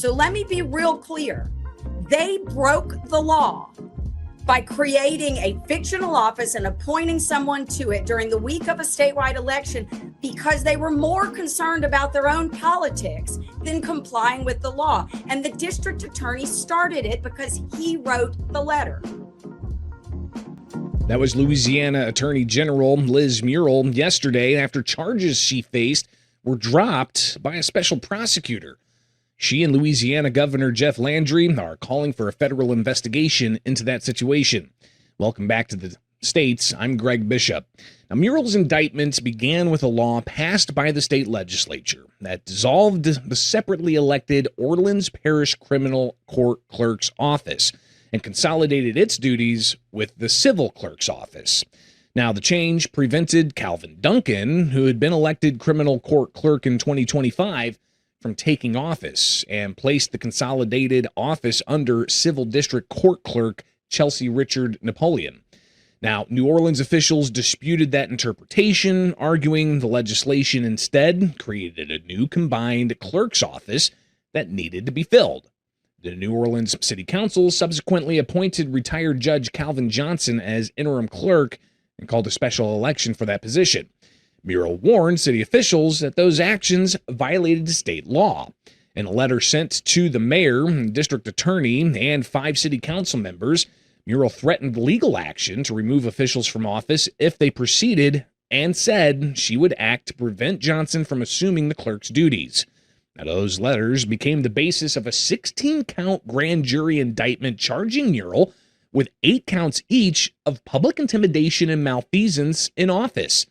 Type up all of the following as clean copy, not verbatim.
So let me be real clear. They broke the law by creating a fictional office and appointing someone to it during the week of a statewide election because they were more concerned about their own politics than complying with the law. And the district attorney started it because he wrote the letter. That was Louisiana Attorney General Liz Murrill yesterday after charges she faced were dropped by a special prosecutor. She and Louisiana Governor Jeff Landry are calling for a federal investigation into that situation. Welcome back to the States. I'm Greg Bishop. Now, Murrill's indictment began with a law passed by the state legislature that dissolved the separately elected Orleans Parish Criminal Court Clerk's office and consolidated its duties with the civil clerk's office. Now, the change prevented Calvin Duncan, who had been elected criminal court clerk in 2025, from taking office and placed the consolidated office under Civil District Court Clerk Chelsea Richard Napoleon. Now, New Orleans officials disputed that interpretation, arguing the legislation instead created a new combined clerk's office that needed to be filled. The New Orleans City Council subsequently appointed retired Judge Calvin Johnson as interim clerk and called a special election for that position. Murrill warned city officials that those actions violated state law. In a letter sent to the mayor, district attorney, and 5 city council members, Murrill threatened legal action to remove officials from office if they proceeded and said she would act to prevent Johnson from assuming the clerk's duties. Now, those letters became the basis of a 16-count grand jury indictment charging Murrill with 8 counts each of public intimidation and malfeasance in office.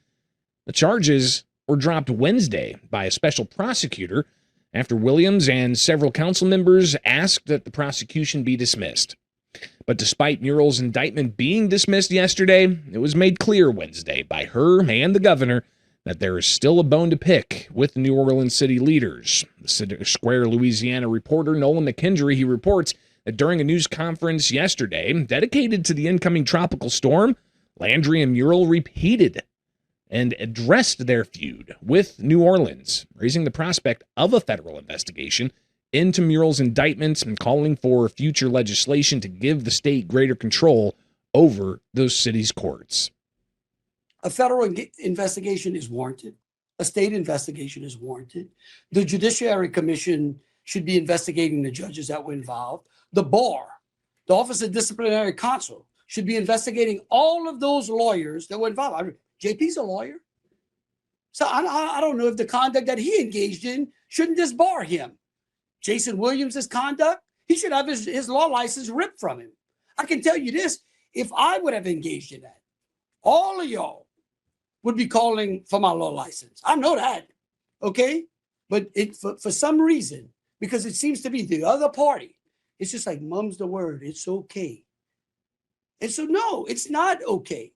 The charges were dropped Wednesday by a special prosecutor after Williams and several council members asked that the prosecution be dismissed. But despite Murrill's indictment being dismissed yesterday, it was made clear Wednesday by her and the governor that there is still a bone to pick with the New Orleans city leaders. The Square, Louisiana reporter Nolan McKendry, he reports that during a news conference yesterday dedicated to the incoming tropical storm, Landry and Murrill repeated and addressed their feud with New Orleans, raising the prospect of a federal investigation into Murrill's indictments and calling for future legislation to give the state greater control over those cities' courts. A federal investigation is warranted. A state investigation is warranted. The Judiciary Commission should be investigating the judges that were involved. The bar, the Office of Disciplinary Counsel, should be investigating all of those lawyers that were involved. JP's a lawyer. So I don't know if the conduct that he engaged in shouldn't disbar him. Jason Williams' conduct, he should have his law license ripped from him. I can tell you this, if I would have engaged in that, all of y'all would be calling for my law license. I know that, okay? But for some reason, because it seems to be the other party, it's just like, mum's the word, it's okay. And so, no, it's not okay.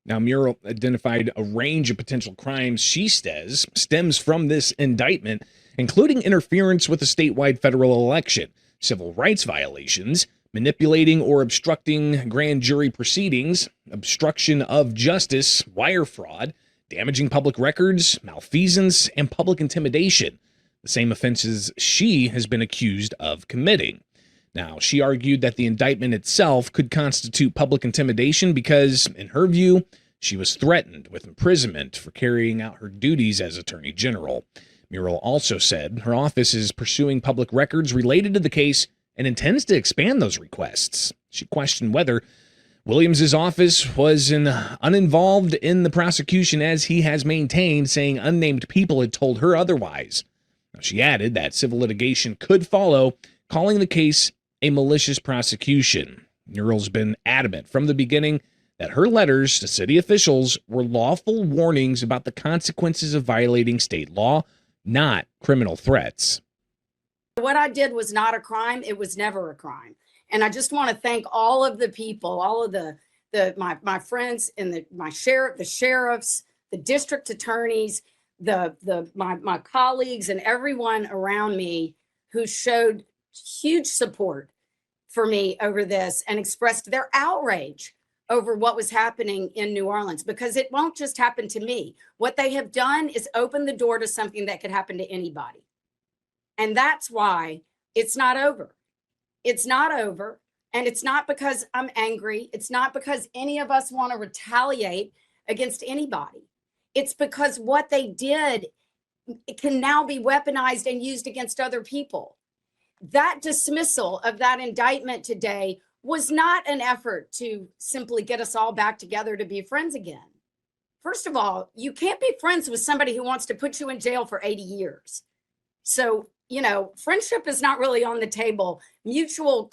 Now, Murrill identified a range of potential crimes she says stems from this indictment, including interference with a statewide federal election, civil rights violations, manipulating or obstructing grand jury proceedings, obstruction of justice, wire fraud, damaging public records, malfeasance, and public intimidation, the same offenses she has been accused of committing. Now, she argued that the indictment itself could constitute public intimidation because, in her view, she was threatened with imprisonment for carrying out her duties as Attorney General. Murrill also said her office is pursuing public records related to the case and intends to expand those requests. She questioned whether Williams' office was uninvolved in the prosecution, as he has maintained, saying unnamed people had told her otherwise. Now, she added that civil litigation could follow, calling the case a malicious prosecution. Murrill's been adamant from the beginning that her letters to city officials were lawful warnings about the consequences of violating state law, not criminal threats. What I did was not a crime. It was never a crime. And I just want to thank all of the people, all of my friends and the sheriffs, the district attorneys, my colleagues, and everyone around me who showed huge support for me over this and expressed their outrage over what was happening in New Orleans, because it won't just happen to me. What they have done is open the door to something that could happen to anybody. And that's why it's not over. It's not over. And it's not because I'm angry. It's not because any of us want to retaliate against anybody. It's because what they did, it can now be weaponized and used against other people. That dismissal of that indictment today was not an effort to simply get us all back together to be friends again. First of all, you can't be friends with somebody who wants to put you in jail for 80 years. So, friendship is not really on the table. Mutual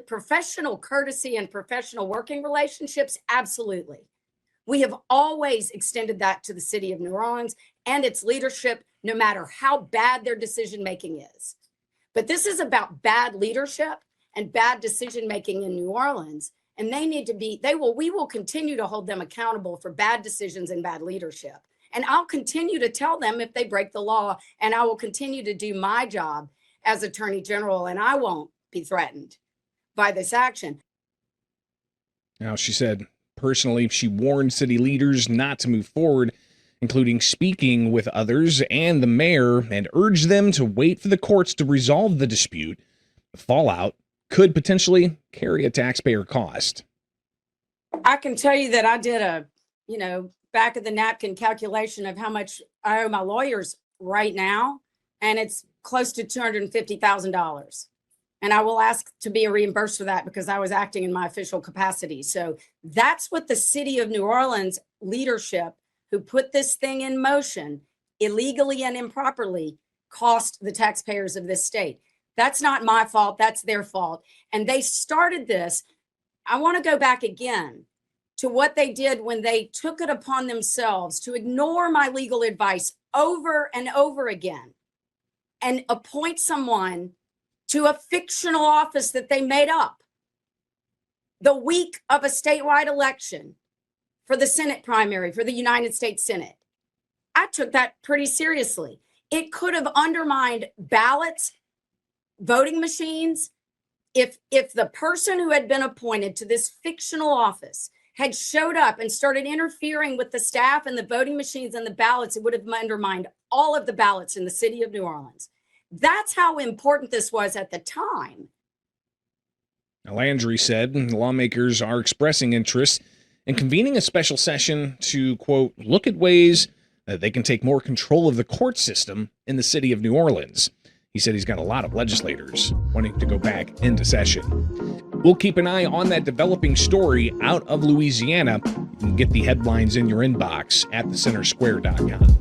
professional courtesy and professional working relationships, absolutely. We have always extended that to the city of New Orleans and its leadership, no matter how bad their decision-making is. But this is about bad leadership and bad decision-making in New Orleans. And we will continue to hold them accountable for bad decisions and bad leadership. And I'll continue to tell them if they break the law, and I will continue to do my job as Attorney General, and I won't be threatened by this action. Now, she said personally, she warned city leaders not to move forward, including speaking with others and the mayor, and urged them to wait for the courts to resolve the dispute. The fallout could potentially carry a taxpayer cost. I can tell you that I did a, back of the napkin calculation of how much I owe my lawyers right now, and it's close to $250,000. And I will ask to be reimbursed for that because I was acting in my official capacity. So that's what the city of New Orleans leadership who put this thing in motion illegally and improperly cost the taxpayers of this state. That's not my fault. That's their fault. And they started this. I want to go back again to what they did when they took it upon themselves to ignore my legal advice over and over again and appoint someone to a fictional office that they made up the week of a statewide election for the Senate primary, for the United States Senate. I took that pretty seriously. It could have undermined ballots, voting machines. If the person who had been appointed to this fictional office had showed up and started interfering with the staff and the voting machines and the ballots, it would have undermined all of the ballots in the city of New Orleans. That's how important this was at the time. Landry said lawmakers are expressing interest in convening a special session to, quote, look at ways that they can take more control of the court system in the city of New Orleans. He said he's got a lot of legislators wanting to go back into session. We'll keep an eye on that developing story out of Louisiana. You can get the headlines in your inbox at thecentersquare.com.